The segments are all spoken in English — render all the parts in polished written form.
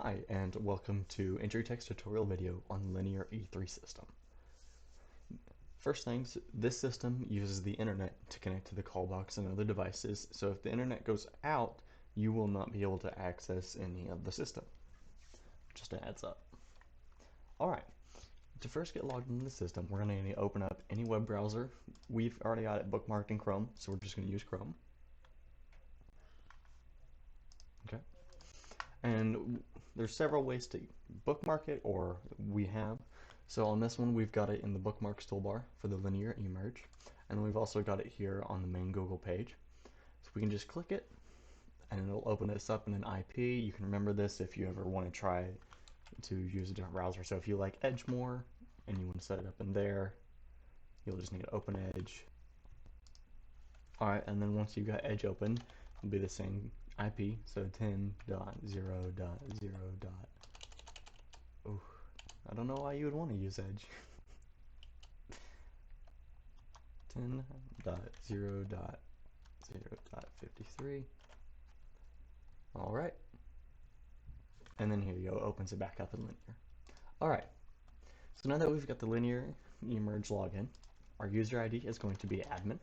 Hi, and welcome to Entry Text tutorial video on linear E3 system. First things, this system uses the internet to connect to the call box and other devices, so if the internet goes out, you will not be able to access any of the system. Just a heads up. Alright, to first get logged into the system, we're going to need to open up any web browser. We've already got it bookmarked in Chrome, so we're just going to use Chrome. Okay. And there's several ways to bookmark it, or we have. So on this one, we've got it in the bookmarks toolbar for the linear emerge, and we've also got it here on the main Google page. So we can just click it, and it'll open this up in an IP. You can remember this if you ever want to try to use a different browser. So if you like Edge more, and you want to set it up in there, you'll just need to open Edge. Alright, and then once you've got Edge open, it'll be the same IP, so 10.0.0. Oh, I don't know why you would want to use Edge. 10.0.0.53. Alright. And then here you go, opens it back up in linear. Alright, so now that we've got the linear emerge login, our user ID is going to be admin,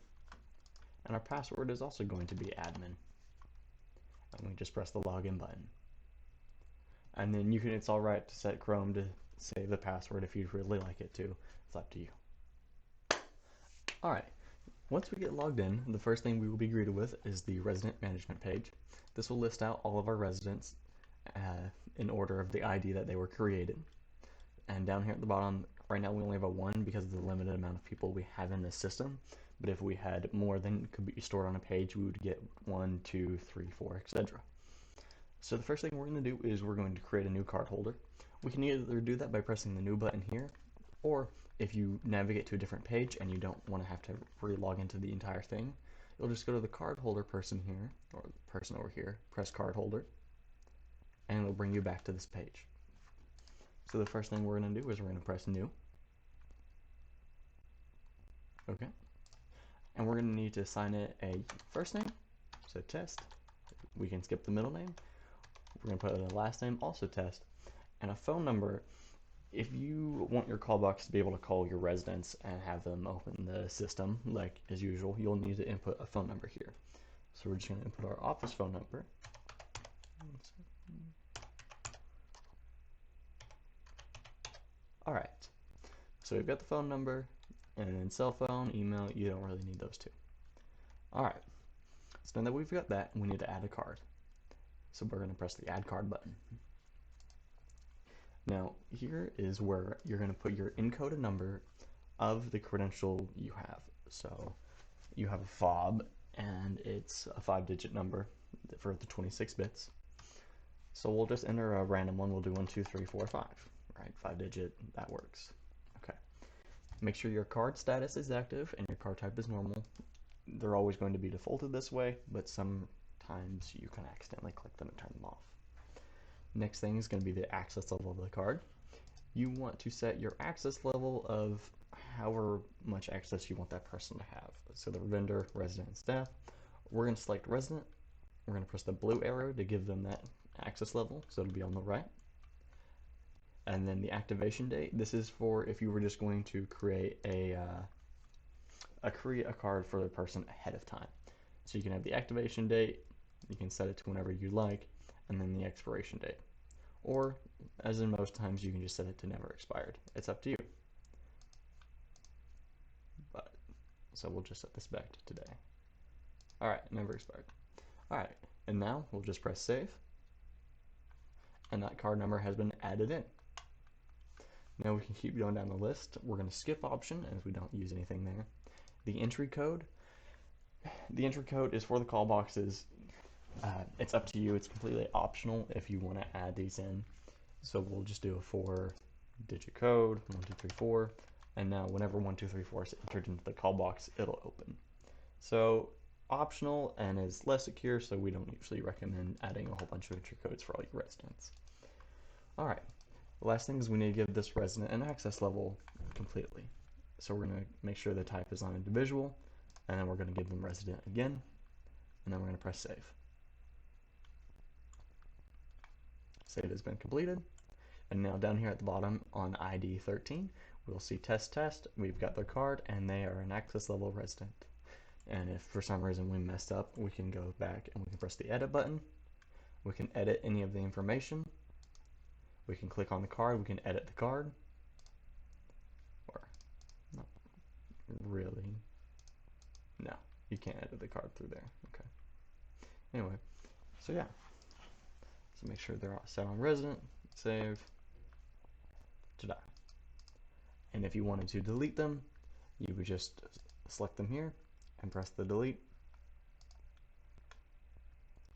and our password is also going to be admin. And we just press the login button. And then it's alright to set Chrome to save the password if you'd really like it to. It's up to you. Alright, once we get logged in, the first thing we will be greeted with is the resident management page. This will list out all of our residents in order of the ID that they were created. And down here at the bottom, right now we only have a 1 because of the limited amount of people we have in this system. But if we had more than could be stored on a page, we would get 1, 2, 3, 4, etc. So the first thing we're going to do is we're going to create a new card holder. We can either do that by pressing the new button here, or if you navigate to a different page and you don't want to have to re-log into the entire thing, you'll just go to the card holder person here, or the person over here, press card holder, and it'll bring you back to this page. So the first thing we're going to do is we're going to press new. Okay. And we're going to need to assign it a first name, so test. We can skip the middle name. We're going to put the last name, also test, and a phone number. If you want your call box to be able to call your residents and have them open the system, like as usual, you'll need to input a phone number here. So we're just going to input our office phone number. Alright, so we've got the phone number, and then cell phone, email, you don't really need those two. Alright, so now that we've got that, we need to add a card. So we're going to press the add card button. Now, here is where you're going to put your encoded number of the credential you have. So you have a fob, and it's a 5-digit number for the 26 bits. So we'll just enter a random one. We'll do 1, 2, 3, 4, 5. Right, 5-digit, that works. Okay. Make sure your card status is active and your card type is normal. They're always going to be defaulted this way, but sometimes you can accidentally click them and turn them off. Next thing is going to be the access level of the card. You want to set your access level of however much access you want that person to have. So the vendor, resident, and staff. We're going to select resident. We're going to press the blue arrow to give them that access level, so it'll be on the right. And then the activation date. This is for if you were just going to create a card for the person ahead of time. So you can have the activation date, you can set it to whenever you like, and then the expiration date. Or, as in most times, you can just set it to never expired. It's up to you. So we'll just set this back to today. Alright, never expired. Alright, and now we'll just press save. And that card number has been added in. Now we can keep going down the list. We're going to skip option as we don't use anything there. The entry code. The entry code is for the call boxes. It's up to you. It's completely optional if you want to add these in. So we'll just do a 4-digit code, 1, 2, 3, 4. And now whenever 1, 2, 3, 4 is entered into the call box, it'll open. So optional and is less secure, so we don't usually recommend adding a whole bunch of entry codes for all your residents. Alright. The last thing is we need to give this resident an access level completely. So we're going to make sure the type is on individual, and then we're going to give them resident again, and then we're going to press save. say it has been completed. And now down here at the bottom on ID 13, we'll see test test. We've got their card and they are an access level resident. And if for some reason we messed up, we can go back and we can press the edit button. We can edit any of the information. We can click on the card, we can edit the card. Or not really. No, you can't edit the card through there. Okay. Anyway, so yeah. So make sure they're all set on resident, save, ta-da. And if you wanted to delete them, you would just select them here and press the delete.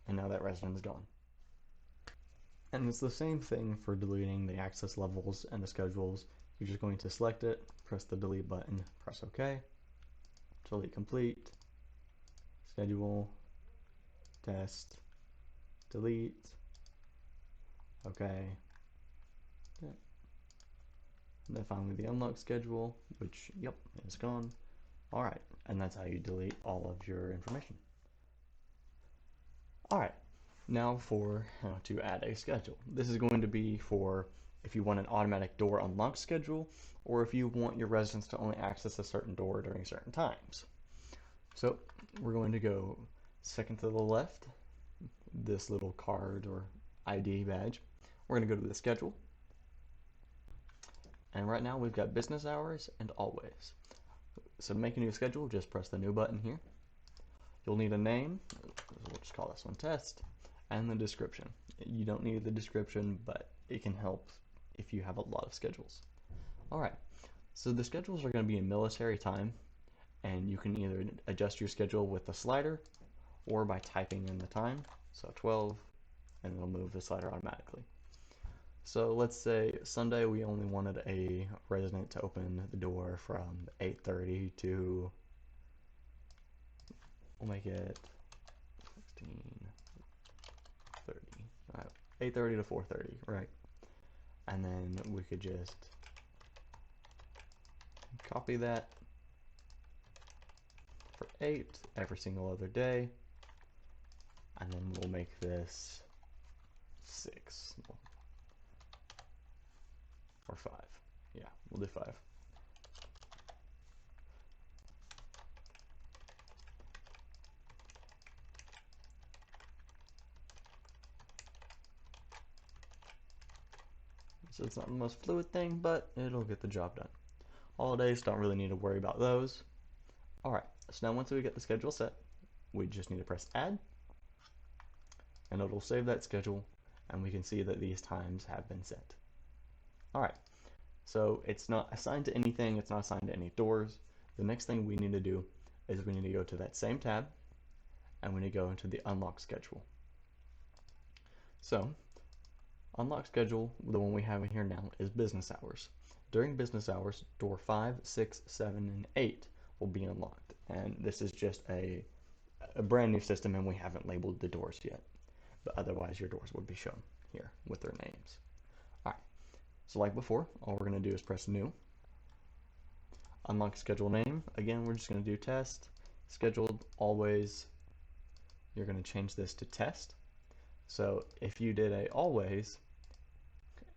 And now that resident is gone. And it's the same thing for deleting the access levels and the schedules. You're just going to select it, press the delete button, press OK, delete complete, schedule, test, delete, OK. Yeah. And then finally the unlock schedule, which, yep, is gone. Alright, and that's how you delete all of your information. Alright, now for how to add a schedule. This is going to be for if you want an automatic door unlock schedule, or if you want your residents to only access a certain door during certain times. So we're going to go second to the left, this little card or ID badge. We're going to go to the schedule. And right now we've got business hours and always. So to make a new schedule, just press the new button here. You'll need a name, we'll just call this one test, and the description. You don't need the description, but it can help if you have a lot of schedules. Alright, so the schedules are going to be in military time, and you can either adjust your schedule with the slider or by typing in the time, so 12, and it'll move the slider automatically. So let's say Sunday we only wanted a resident to open the door from 8:30 to, we'll make it 16:30. Alright, 8:30 to 4:30, right? And then we could just copy that for 8 every single other day, and then we'll make this 6 or 5. Yeah, we'll do 5. So it's not the most fluid thing, but it'll get the job done. Holidays, don't really need to worry about those. Alright, so now once we get the schedule set, we just need to press add, and it'll save that schedule, and we can see that these times have been set. Alright, so it's not assigned to anything, it's not assigned to any doors. The next thing we need to do is we need to go to that same tab, and we need to go into the unlock schedule. So, unlock schedule, the one we have in here now, is business hours. During business hours, door 5, 6, 7, and 8 will be unlocked. And this is just a brand new system, and we haven't labeled the doors yet. But otherwise, your doors would be shown here with their names. Alright, so like before, all we're going to do is press new. Unlock schedule name. Again, we're just going to do test. Scheduled, always. You're going to change this to test. So if you did a always,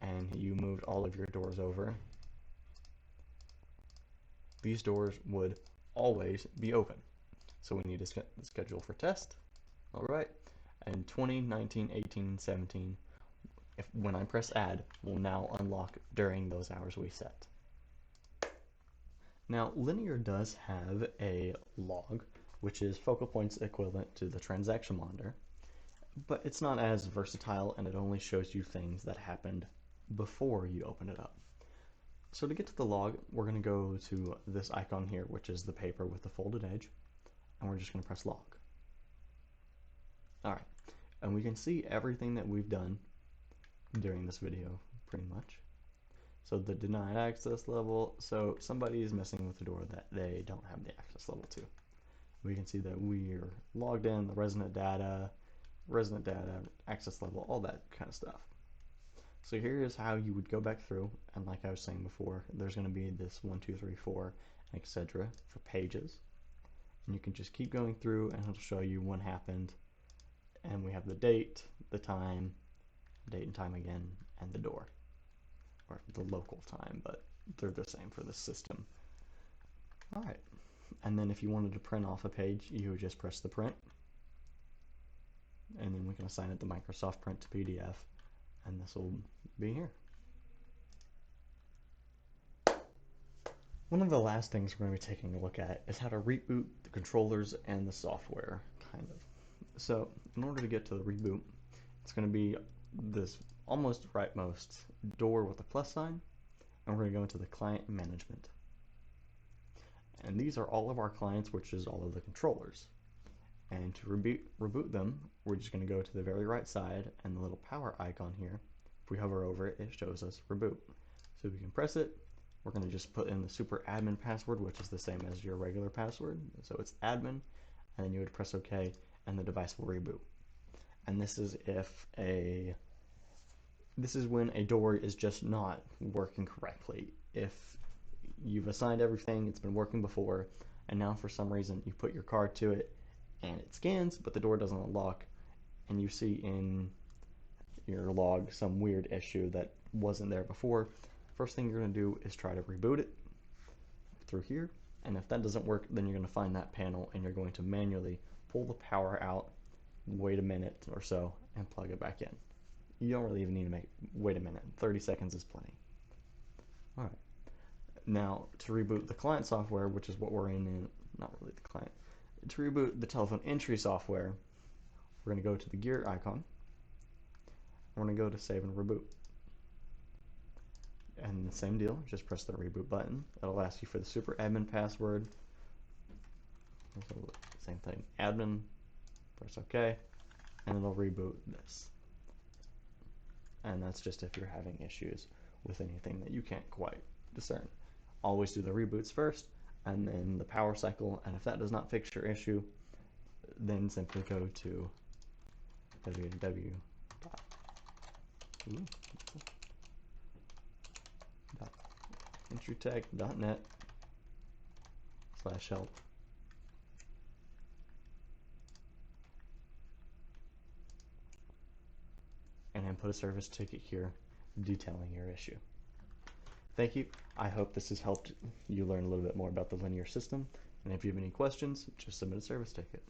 and you moved all of your doors over, these doors would always be open. So we need to schedule for test. Alright, and 20, 19, 18, 17, when I press add, will now unlock during those hours we set. Now, Linear does have a log, which is focal points equivalent to the transaction monitor, but it's not as versatile, and it only shows you things that happened before you open it up. So to get to the log, we're going to go to this icon here, which is the paper with the folded edge, and we're just going to press log. Alright, and we can see everything that we've done during this video, pretty much. So the denied access level, so somebody is messing with the door that they don't have the access level to. We can see that we're logged in, the resident data, access level, all that kind of stuff. So here is how you would go back through, and like I was saying before, there's going to be this 1, 2, 3, 4, etc. for pages. And you can just keep going through, and it'll show you when happened, and we have the date, the time, date and time again, and the door, or the local time, but they're the same for this system. All right, and then if you wanted to print off a page, you would just press the print, and then we can assign it the Microsoft Print to PDF, and this will be here. One of the last things we're going to be taking a look at is how to reboot the controllers and the software, kind of. So in order to get to the reboot, it's going to be this almost rightmost door with a plus sign, and we're going to go into the client management. And these are all of our clients, which is all of the controllers. And to reboot them, we're just going to go to the very right side, and the little power icon here, if we hover over it, it shows us reboot. So we can press it. We're going to just put in the super admin password, which is the same as your regular password. So it's admin, and then you would press OK, and the device will reboot. And this is when a door is just not working correctly. If you've assigned everything, it's been working before, and now for some reason you put your card to it and it scans, but the door doesn't unlock, and you see in your log some weird issue that wasn't there before, first thing you're going to do is try to reboot it through here, and if that doesn't work, then you're going to find that panel and you're going to manually pull the power out, wait a minute or so, and plug it back in. You don't really even need to wait a minute. 30 seconds is plenty. All right. Now, to reboot the client software, which is what we're in, not really the client, to reboot the telephone entry software, we're going to go to the gear icon. We're going to go to save and reboot. And the same deal, just press the reboot button. It'll ask you for the super admin password. Same thing, admin, press OK, and it'll reboot this. And that's just if you're having issues with anything that you can't quite discern. Always do the reboots first, and then the power cycle, and if that does not fix your issue, then simply go to www.intrutech.net/help and then put a service ticket here detailing your issue. Thank you. I hope this has helped you learn a little bit more about the linear system, and if you have any questions, just submit a service ticket.